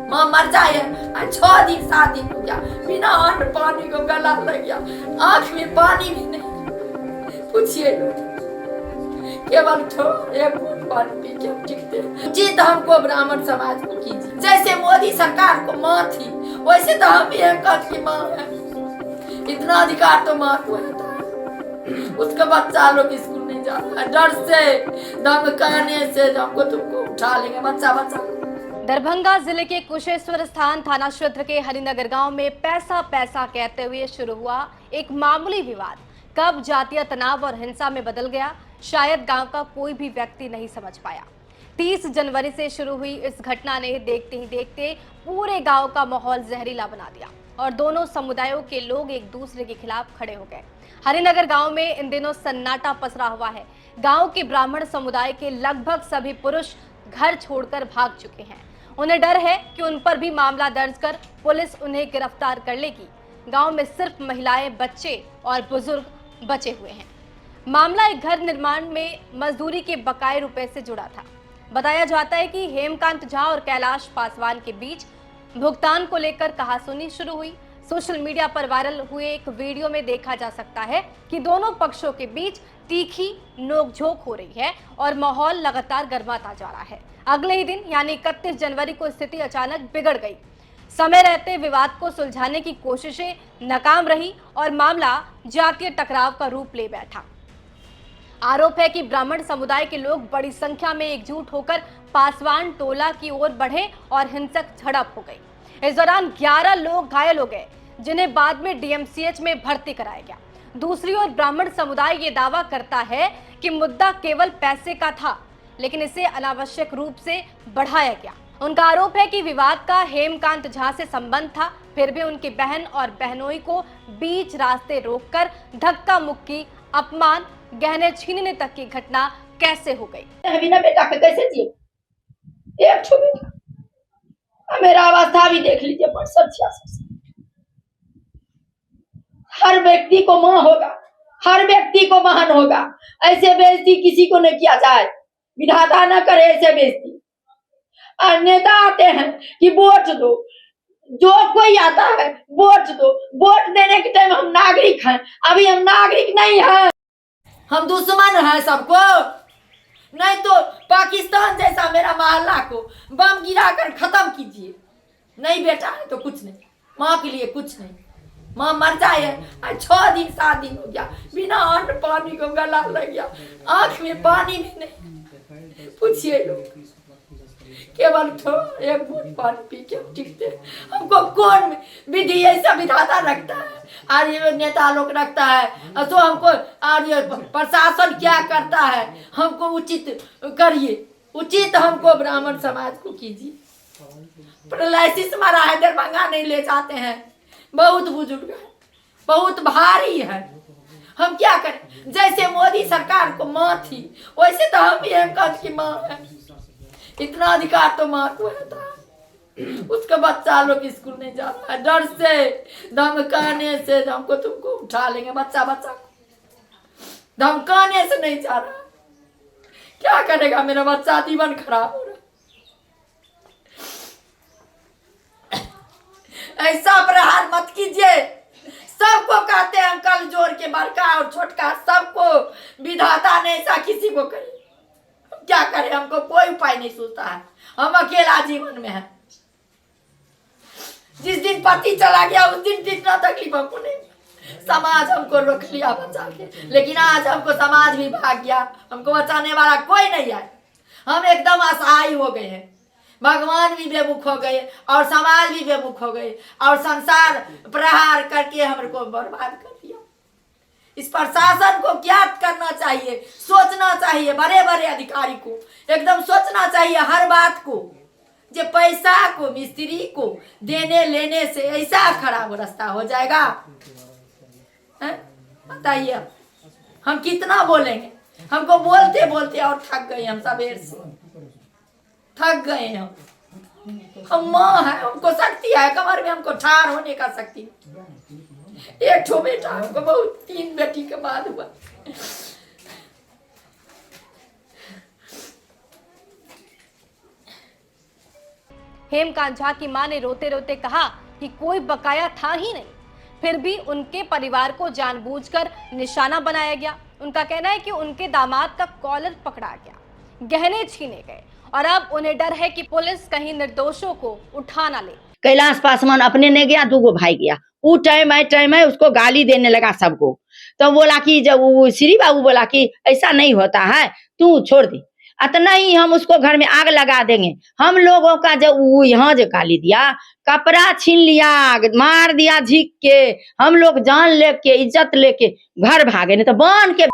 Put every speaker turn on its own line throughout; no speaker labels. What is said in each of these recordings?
माँ मर जाए। 6 दिन 7 दिन हो गया बिना अन्न पानी को गला लग गया, आंख में पानी भी नहीं। पूछिए केवल एक घूंट पानी पी के टिकते। उचित हमको ब्राह्मण समाज को कीजिए, जैसे मोदी सरकार को माँ थी वैसे तो हम भी एक की माँ है। इतना अधिकार तो माँ को है। उसका बच्चा लोग स्कूल नहीं जाता है डर से, धमकाने से हमको तुमको उठा लेंगे बच्चा बच्चा।
दरभंगा जिले के कुशेश्वर स्थान थाना क्षेत्र के हरिनगर गांव में पैसा पैसा कहते हुए शुरू हुआ एक मामूली विवाद कब जातीय तनाव और हिंसा में बदल गया, शायद गांव का कोई भी व्यक्ति नहीं समझ पाया। 30 जनवरी से शुरू हुई इस घटना ने देखते ही देखते पूरे गांव का माहौल जहरीला बना दिया और दोनों समुदायों के लोग एक दूसरे के खिलाफ खड़े हो गए। हरिनगर गांव में इन दिनों सन्नाटा पसरा हुआ है। गांव के ब्राह्मण समुदाय के लगभग सभी पुरुष घर छोड़कर भाग चुके हैं। उन्हें डर है कि उन पर भी मामला दर्ज कर पुलिस उन्हें गिरफ्तार कर लेगी। गांव में सिर्फ महिलाएं, बच्चे और बुजुर्ग बचे हुए हैं। मामला एक घर निर्माण में मजदूरी के बकाये रुपए से जुड़ा था। बताया जाता है कि हेमकांत झा और कैलाश पासवान के बीच भुगतान को लेकर कहासुनी शुरू हुई। सोशल मीडिया पर वायरल हुए एक वीडियो में देखा जा सकता है कि दोनों पक्षों के बीच तीखी नोकझोंक हो रही है और माहौल लगातार गर्माता जा रहा है। अगले ही दिन यानी 31 जनवरी को स्थिति अचानक बिगड़ गई। समय रहते विवाद को सुलझाने की कोशिशें नाकाम रही और मामला जातीय टकराव का रूप ले बैठा। आरोप है कि ब्राह्मण समुदाय के लोग बड़ी संख्या में एकजुट होकर पासवान टोला की ओर बढ़े और हिंसक झड़प हो गई। इस दौरान 11 लोग घायल हो गए, जिन्हें बाद में डीएमसीएच में भर्ती कराया गया। दूसरी ओर ब्राह्मण समुदाय ये दावा करता है कि मुद्दा केवल पैसे का था, लेकिन इसे अनावश्यक रूप से बढ़ाया गया। उनका आरोप है कि विवाद का हेमकांत झा से संबंध था, फिर भी उनकी बहन और बहनोई को बीच रास्ते रोककर धक्का मुक्की, अपमान, गहने छीनने तक की घटना कैसे हो गई।
बिना बेटा के कैसे जिए? एक छो बेटा, मेरा अवस्था भी देख लीजिए, 65-66। हर व्यक्ति को मां होगा, हर व्यक्ति को महान होगा। ऐसे बेइज्जती किसी को नहीं किया जाए, विधाता न करे ऐसे बेइज्जती। और नेता आते हैं कि वोट दो, जो कोई आता है वोट दो, वोट देने के टाइम हम नागरिक हैं, अभी हम नागरिक नहीं हैं, हम दुश्मन हैं सबको। नहीं तो पाकिस्तान जैसा मेरा मोहल्ला को बम गिरा कर खत्म कीजिए। नहीं बेटा है तो कुछ नहीं, माँ के लिए कुछ नहीं। माँ मर जाए। 6 दिन 7 दिन हो गया बिना अन्न पानी को गला लग गया, आंख में पानी भी नहीं। पूछिए लोग केवल एक घूंट पानी पी के टिकते। हमको कौन विधि ऐसा विधाता रखता है और ये नेता लोग रखता है, तो हमको और ये प्रशासन क्या करता है, हमको उचित करिए, उचित हमको ब्राह्मण समाज को कीजिए। पैरालिसिस मारा है, दरभंगा नहीं ले जाते हैं, बहुत बुजुर्ग है, बहुत भारी है, हम क्या करें? जैसे मोदी सरकार को माँ थी वैसे तो हम भी हेमकांत की माँ है। इतना अधिकार तो माँ को है। उसका बच्चा लोग स्कूल नहीं जाता है डर से, धमकाने से हमको तुमको उठा लेंगे बच्चा बच्चा को, धमकाने से नहीं जा रहा। क्या करेगा मेरा बच्चा? जीवन खराब हो रहा। ऐसा प्रहार मत कीजिए। सबको कहते हैं हम कल जोड़ के, बड़का और छोटका सबको विधाता ने ऐसा किसी को करे। क्या करें? हमको कोई उपाय नहीं सोचता है, हम अकेला जीवन में है। जिस दिन पति चला गया उस दिन जितना तकलीफ हमको नहीं, समाज हमको रोक लिया बचा के, लेकिन आज हमको समाज भी भाग गया, हमको बचाने वाला कोई नहीं है। हम एकदम असहाय हो गए हैं, भगवान भी बेमुख हो गए और समाज भी बेमुख हो गए और संसार प्रहार करके हमको बर्बाद कर दिया। इस प्रशासन को क्या करना चाहिए? सोचना चाहिए, बड़े बड़े अधिकारी को एकदम सोचना चाहिए हर बात को। जो पैसा को मिस्त्री को देने लेने से ऐसा खराब रास्ता हो जाएगा, बताइए हम कितना बोलेंगे? हमको बोलते बोलते और थक गए, हम सबेर से थक गए हैं। हम माँ है, हमको शक्ति है, कमर में हमको ठाड़ होने का शक्ति। एक ठो बेटा हमको, बहुत 3 बेटी के बाद हुआ।
हेमकांत झा की मां ने रोते रोते कहा कि कोई बकाया था ही नहीं, फिर भी उनके परिवार को जानबूझकर निशाना बनाया गया। उनका कहना है कि उनके दामाद का कॉलर पकड़ा गया, गहने छीने गए और अब उन्हें डर है कि पुलिस कहीं निर्दोषों को उठा ना ले।
कैलाश पासवान अपने ने गया, दूगो भाई गया। वो टाइम है उसको गाली देने लगा सबको। तो बोला कि जब वो श्री बाबू बोला कि ऐसा नहीं होता है, तू छोड़ दे, अतना ही हम उसको घर में आग लगा देंगे। हम लोगों का जब वो यहाँ जो गाली दिया, कपड़ा छीन लिया, मार दिया झीक के, हम लोग जान लेके इज्जत लेके घर भागे, नहीं तो बांध के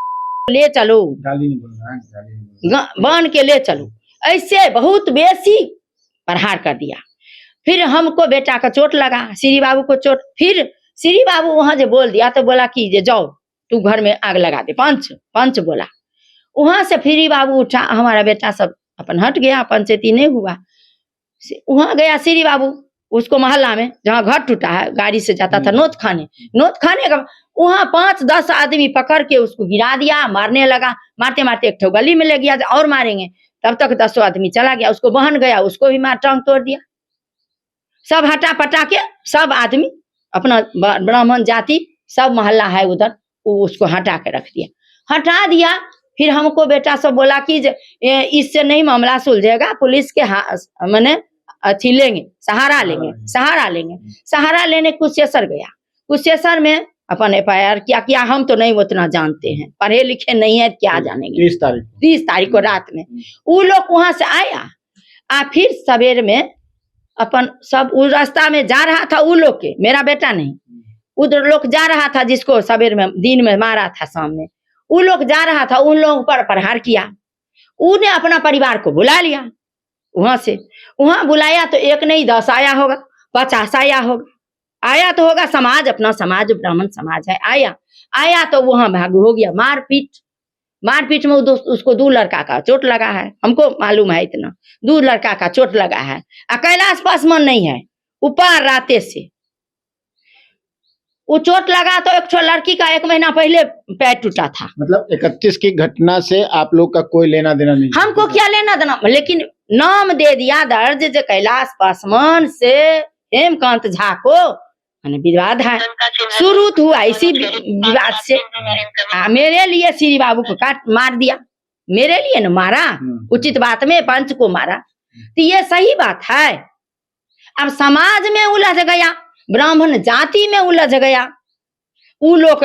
ले चलो,
गाली नहीं बोल रहा है, गाली नहीं बोल रहा
बांध के ले चलो। ऐसे बहुत बेसी प्रहार कर दिया। फिर हमको बेटा का चोट लगा, श्री बाबू को चोट। फिर श्री बाबू वहां जो बोल दिया तो बोला कि जे जाओ तू घर में आग लगा दे, पंच बोला। वहां से श्री बाबू उठा, हमारा बेटा सब अपन हट गया, पंचायती नहीं हुआ। वहां गया श्री बाबू उसको मोहल्ला में जहाँ घर टूटा है, गाड़ी से जाता था नोत खाने का, वहां 5-10 आदमी पकड़ के उसको गिरा दिया, मारने लगा। मारते मारते एक ठो गली में ले गया और मारेंगे, तब तक 10 आदमी चला गया। उसको बहन गया, उसको भी मार टांग तोड़ दिया। सब हटा पटा के सब आदमी अपना ब्राह्मण जाति सब मोहल्ला है उधर, उसको हटा के रख हटा दिया। फिर हमको बेटा सब बोला कि इससे नहीं मामला सुलझेगा, पुलिस के मैंने अथी लेंगे, सहारा लेंगे। सहारा लेने कुशेश्वर गया, कुशेश्वर में अपन FIR किया। हम तो नहीं उतना जानते हैं, पढ़े लिखे नहीं है, क्या जानेंगे। 30 तारीख को रात में वो लोग वहां से आया। फिर सवेर में अपन सब उस रास्ता में जा रहा था, वो लोग के, मेरा बेटा नहीं, उधर लोग जा रहा था जिसको सवेर में दिन में मारा था शाम में, वो लोग जा रहा था, उन लोगों पर प्रहार किया। उन्हें अपना परिवार को बुला लिया, वहां बुलाया तो 1 नहीं 10 आया होगा, 50 आया होगा। आया तो होगा समाज, अपना समाज ब्राह्मण समाज है। आया तो वहां भाग हो गया, मारपीट में उसको 2 लड़का का चोट लगा है, हमको मालूम है इतना, 2 लड़का का चोट लगा है। कैलाश पासवान नहीं है, ऊपर राते से वो चोट लगा तो एक लड़की का 1 महीना पहले पैर टूटा था।
मतलब 31 की घटना से आप लोग का कोई लेना देना नहीं?
हमको क्या लेना देना, लेकिन नाम दे दिया दर्ज जो कैलाश पासवान से हेमकांत झा को विवाद है, शुरू हुआ इसी विवाद से। मेरे लिए श्री बाबू को मार दिया, मेरे लिए न मारा, उचित बात में पंच को मारा, तो ये सही बात है। अब समाज में उलझ गया, ब्राह्मण जाति में उलझ गया, वो लोग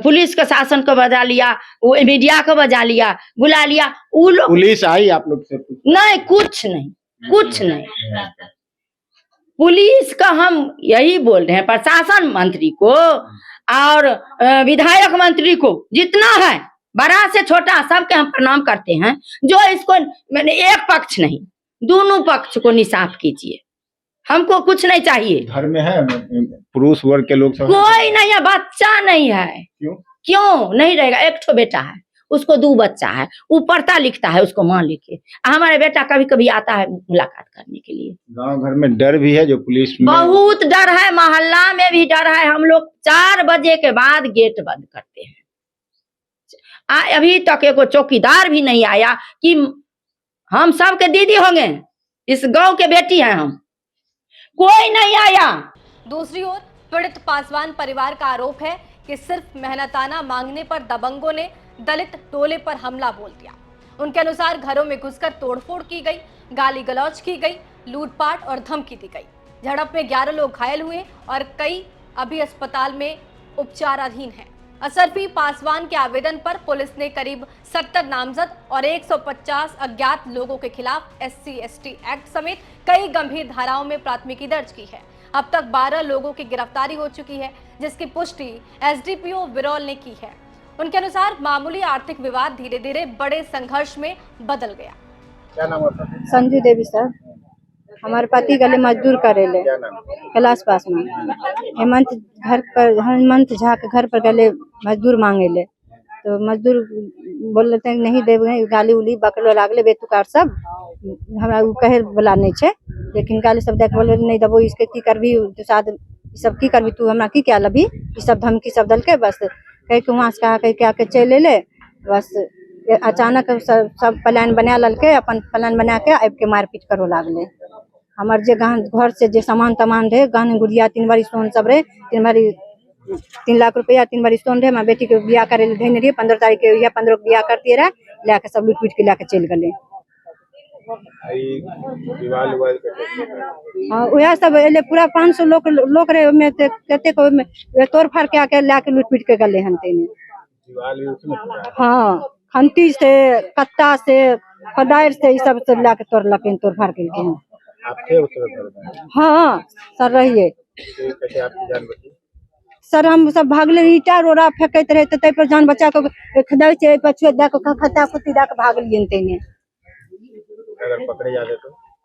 पुलिस का शासन को बजा लिया, वो मीडिया को बजा लिया, बुला लिया। वो लोग
पुलिस आई आप लोग से?
नहीं, कुछ नहीं। पुलिस का हम यही बोल रहे हैं, प्रशासन मंत्री को और विधायक मंत्री को, जितना है बड़ा से छोटा सबके हम प्रणाम करते हैं। जो इसको मैंने एक पक्ष नहीं, दोनों पक्ष को निसाफ कीजिए, हमको कुछ नहीं चाहिए।
घर में है पुरुष वर्ग के लोग सब?
कोई नहीं है, बच्चा नहीं है। क्यों नहीं रहेगा? एक ठो बेटा है, उसको 2 बच्चा है, वो पढ़ता लिखता है, उसको मां लिखे। हमारे बेटा कभी कभी आता है मुलाकात करने के लिए।
गांव घर में डर भी है जो पुलिस में?
बहुत डर है, मोहल्ला में भी डर है। हम लोग 4 बजे के बाद गेट बंद करते हैं। अभी तक एक चौकीदार भी नहीं आया कि हम सबके दीदी होंगे, इस गांव के बेटी हैं हम, कोई नहीं आया।
दूसरी ओर पीड़ित पासवान परिवार का आरोप है कि सिर्फ मेहनताना मांगने पर दबंगों ने दलित टोले पर हमला बोल दिया। उनके अनुसार घरों में घुसकर तोड़फोड़ की गई, गाली गलौज की गई, लूटपाट और धमकी दी गई। झड़प में 11 लोग घायल हुए और कई अभी अस्पताल में उपचाराधीन हैं। असरफी पासवान के आवेदन पर पुलिस ने करीब 70 नामजद और 150 अज्ञात लोगों के खिलाफ SC/ST एक्ट समेत कई गंभीर धाराओं में प्राथमिकी दर्ज की है। अब तक 12 लोगों की गिरफ्तारी हो चुकी है, जिसकी पुष्टि SDPO विरौल ने की है। उनके अनुसार मामूली आर्थिक विवाद धीरे धीरे बड़े संघर्ष में बदल गया।
क्या नाम होता है?
संजू देवी सर, हमारे पति गले मजदूर करेले कैलाश पासवान। हेमंत झा के घर पर गले मजदूर मांगे ले, तो मजदूर बोल लेते हैं नहीं देवे, गाली उली बकलो लागले बेतुकार सब हमरा कहे वाला नहीं छे, लेकिन गाली सब देख बोले नहीं देबो, इसके की करबी, सब की करबी तू, हमरा की क्या लबी, ई सब धमकी सब दल के बस कह के वहां से कहा कह के आके चले ले। बस अचानक सब प्लान बना ललके, अपन प्लान बना के आब के मारपीट करो लागले। हमार जे घर से जे सामान तमान रहे, गहन गुड़िया 3 बारी सोन सब रहे, 3 लाख रुपया 3 बारी सोन रहे। हमार बेटी के बियाह करे देने रही, 15 तारीख के या 15 के बियाह करती रहे, लेके सब लूट पीट के लेके चल गए। हाँ वह सब एले पूरा 500 लोग रहे, ओमे कते को तोड़ फाड़ के आके लेके लूट पीट के गले हन तेने। हाँ खंती से, कत्ता से, फदायर से, ये सब लेके तोड़ फाड़ के हैं। हाँ सर रहिए सर, हम सब भागले, ईटा रोड़ा फेंकते रहे, तै पर जान बचा के खदाई से पछुए दे के खत्ता खुत्ती दे के भागलिए तेने।
अगर पकड़े जाते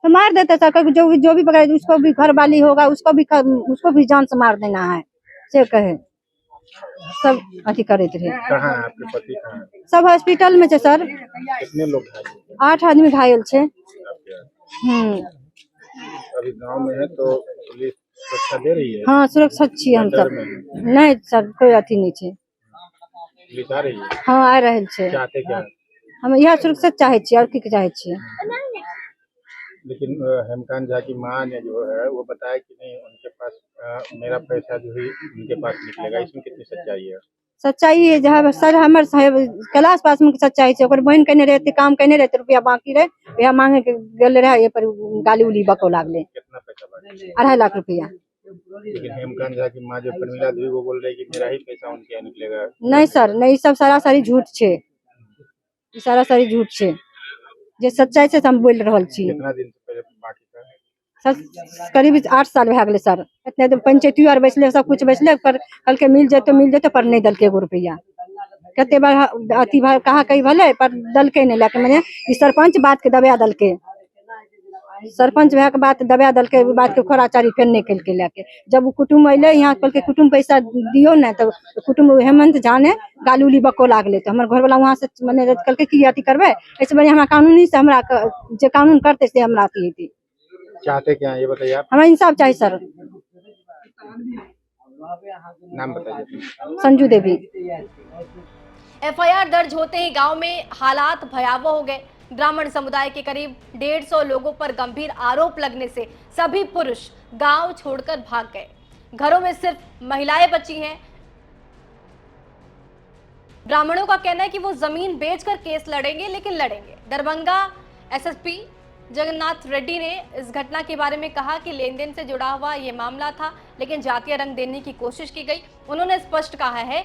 तो मार देते सर, जो भी पकड़े उसको भी घर वाली होगा, उसको भी जान से मार देना है से कहे। सब अथी करे थे।
कहाँ है आपके पति? कहाँ
सब हॉस्पिटल में थे सर।
कितने लोग घायल?
8 आदमी घायल थे।
अभी गांव में है तो पुलिस सुरक्षा दे रही है?
हाँ सुरक्षा छी हम सब। नहीं सर कोई अथी नहीं छे।
पुलिस आ रही है?
हाँ आ रहे छे।
चाहते क्या?
हम यह सुरक्षा चाहे छी और की चाहे छी।
लेकिन हेमकांत झा की मां ने जो है वो बताया कि नहीं उनके पास मेरा पैसा जो है उनके पास निकलेगा, इसमें कितनी सच्चाई है?
सच्चाई है जहाँ सर हमर क्लास पास में सच्चाई है। बहन कहने रहते काम कहने रहते, रुपया बाकी रहे, यह मांगे के गल रहे, ये पर गाली उली बको लागले।
कितना पैसा बाकी?
2.5 लाख रुपया।
लेकिन हेमकांत झा की मां जो प्रमिला देवी वो बोल रही है कि मेरा ही पैसा उनके यहाँ निकलेगा।
नहीं सर नहीं, सब सरासरी झूठ छे, सरासरी झूठ छे। जे सच्चाई से हम बोल रहल छी।
कितना दिन से पहले बाकी था?
सर करीब 8 साल भए गेले सर। इतने दिन पंचायती आर बैसले, सब कुछ बैसले, पर कल के मिल जेते पर नहीं दल के 1 रुपया। कते बार अथी कहा कही भले पर दल के नहीं, लेके मैंने सरपंच बात के दबा दल के, सरपंच भए के बात दबा दल के, बात के खोराचारी फिर निकल के लेके। जब कुटुम्ब अइले यहाँ कल के कुटुम्ब पैसा दियो ना, तो कुटुम्ब हेमंत झा ने गाली उली बको लागले। तो हमर घर वाला वहां से मैंने कल के की अथी करबे, ऐसे बढ़िया हमरा कानूनी से हमरा जे कानून करते से हमरा अथी हेती।
चाहते क्या ये बताइए आप?
हमें इंसाफ चाहिए सर।
नाम बताइए।
संजू देवी।
एफआईआर दर्ज होते ही गांव में हालात भयावह हो गए। ब्राह्मण समुदाय के करीब 150 लोगों पर गंभीर आरोप लगने से सभी पुरुष गांव छोड़कर भाग गए। घरों में सिर्फ महिलाएं बची हैं। ब्राह्मणों का कहना है कि वो जमीन बेचकर केस लड़ेंगे, लेकिन लड़ेंगे। दरभंगा एसएसपी जगन्नाथ रेड्डी ने इस घटना के बारे में कहा कि लेन देन से जुड़ा हुआ ये मामला था, लेकिन जातीय रंग देने की कोशिश की गई। उन्होंने स्पष्ट कहा है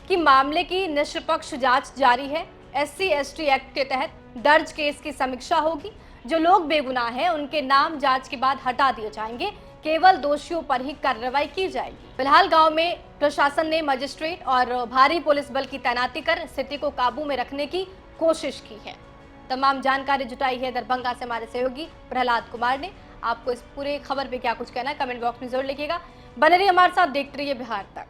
कि मामले की निष्पक्ष जांच जारी है। SC/ST एक्ट के तहत दर्ज केस की समीक्षा होगी। जो लोग बेगुनाह हैं उनके नाम जांच के बाद हटा दिए जाएंगे, केवल दोषियों पर ही कार्रवाई की जाएगी। फिलहाल गांव में प्रशासन ने मजिस्ट्रेट और भारी पुलिस बल की तैनाती कर स्थिति को काबू में रखने की कोशिश की है। तमाम जानकारी जुटाई है दरभंगा से हमारे सहयोगी प्रहलाद कुमार ने। आपको इस पूरे खबर पे क्या कुछ कहना है कमेंट बॉक्स में जरूर लिखिएगा। बने रहिए हमारे साथ, देखते रहिए बिहार तक।